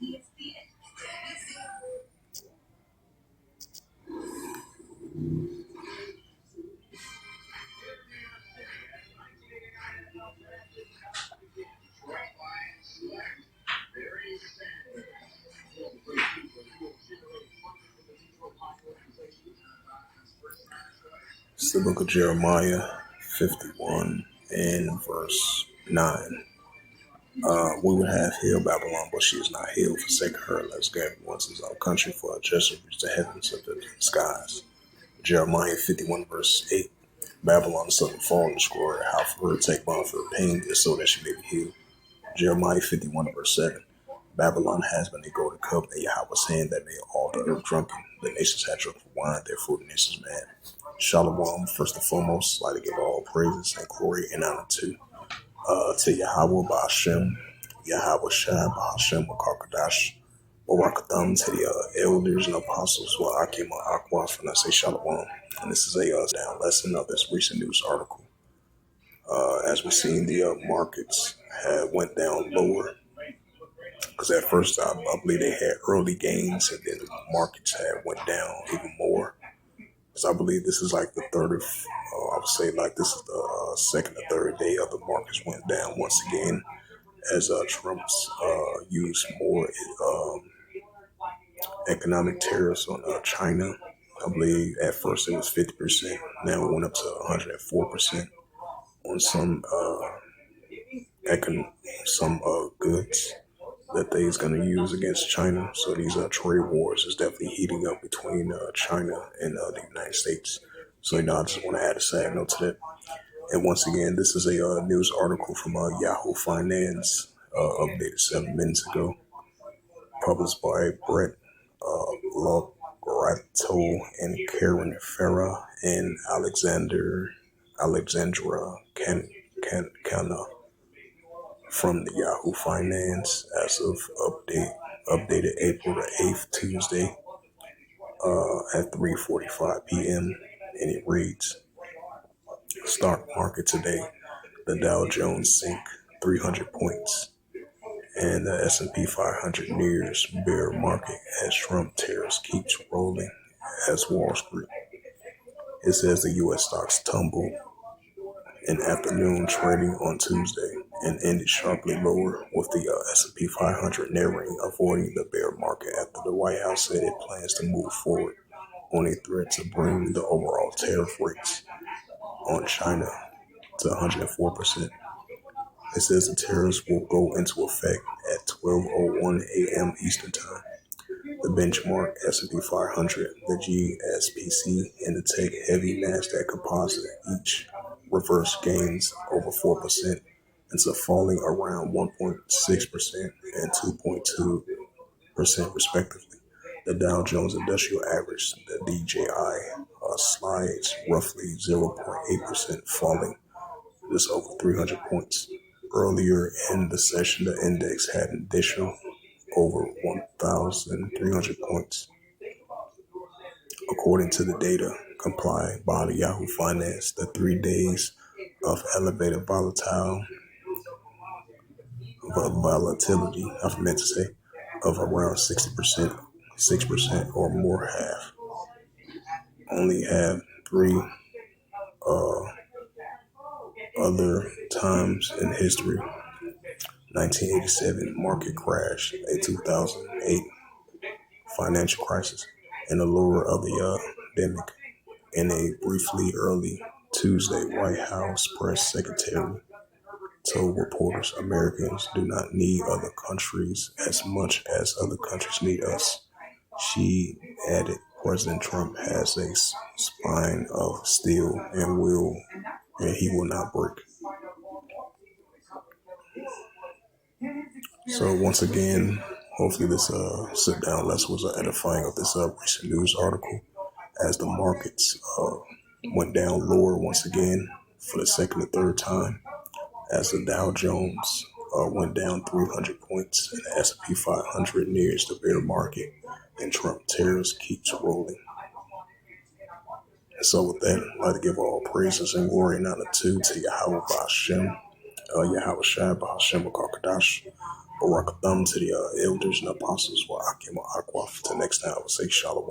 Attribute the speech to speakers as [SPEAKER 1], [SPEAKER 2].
[SPEAKER 1] It's the book of Jeremiah 51 and verse 9. We would have healed Babylon, but she is not healed. Forsake her, let's gather once his own country, for her judgment reach the heavens of the skies. Jeremiah 51 verse 8. Babylon suddenly fall and destroy her, how for her to take bond for her pain, is so that she may be healed. Jeremiah 51 verse 7. Babylon has been a golden cup, and Yahweh's hand that made all the earth drunken. The nations had drunk wine, therefore the nations mad. Shalom, first and foremost, I'd like to give all praises and glory and honor to Yahweh Ba'Hashem, Yahweh Shai Ba'Hashem Wakakadash, Warakatham, to the elders and apostles, Wa'akim Aquaf, and I say Shalom. And this is a down lesson of this recent news article. As we've seen, the markets had went down lower, because at first I believe they had early gains, and then the markets had went down even more. Because I believe this is like the third, I would say like this is the second or third day of the markets went down once again, as Trump's used more economic tariffs on China. I believe at first it was 50%, now it went up to 104% on some goods that they is going to use against China. So these trade wars is definitely heating up between China and the United States. So I just want to add a sad note to that. And once again, this is a news article from Yahoo Finance, updated 7 minutes ago, published by Brett Lograto and Karen Farah and Alexandra Kana from the Yahoo Finance as of updated April the 8th, Tuesday, at 3:45 p.m. And it reads: Stock market today, the Dow Jones sink 300 points, and the S&P 500 nears bear market as Trump tariffs keeps rolling as Wall Street. It says the U.S. stocks tumbled in afternoon trading on Tuesday and ended sharply lower, with the S&P 500 narrowing, avoiding the bear market after the White House said it plans to move forward on a threat to bring the overall tariff rates on China to 104%. It says the tariffs will go into effect at 12:01 a.m. Eastern Time. The benchmark S&P 500, the GSPC, and the tech-heavy Nasdaq Composite each reverse gains over 4% into falling around 1.6% and 2.2% respectively. The Dow Jones Industrial Average, the DJI, slides roughly 0.8%, falling just over 300 points. Earlier in the session, the index had an additional over 1,300 points. According to the data compiled by the Yahoo Finance, the 3 days of elevated volatility, of around 60%, 6% or more only have 3 other times in history: 1987 market crash, a 2008 financial crisis, and the lower of the pandemic. In a briefly early Tuesday, White House press secretary told reporters Americans do not need other countries as much as other countries need us. She added, President Trump has a spine of steel and he will not break. So once again, hopefully this sit down lesson was edifying of this recent news article, as the markets went down lower once again for the second or third time, as the Dow Jones went down 300 points and the S&P 500 nears the bear market, and Trump tariffs keeps rolling. And so with that, I'd like to give all praises and glory and honor to Yahweh Ba'Hashem, Yahweh Shai Ba'Hashem Wakakadash, Barak thumb to the elders and apostles were Akim or Aqua. Till next time, I would say Shalom.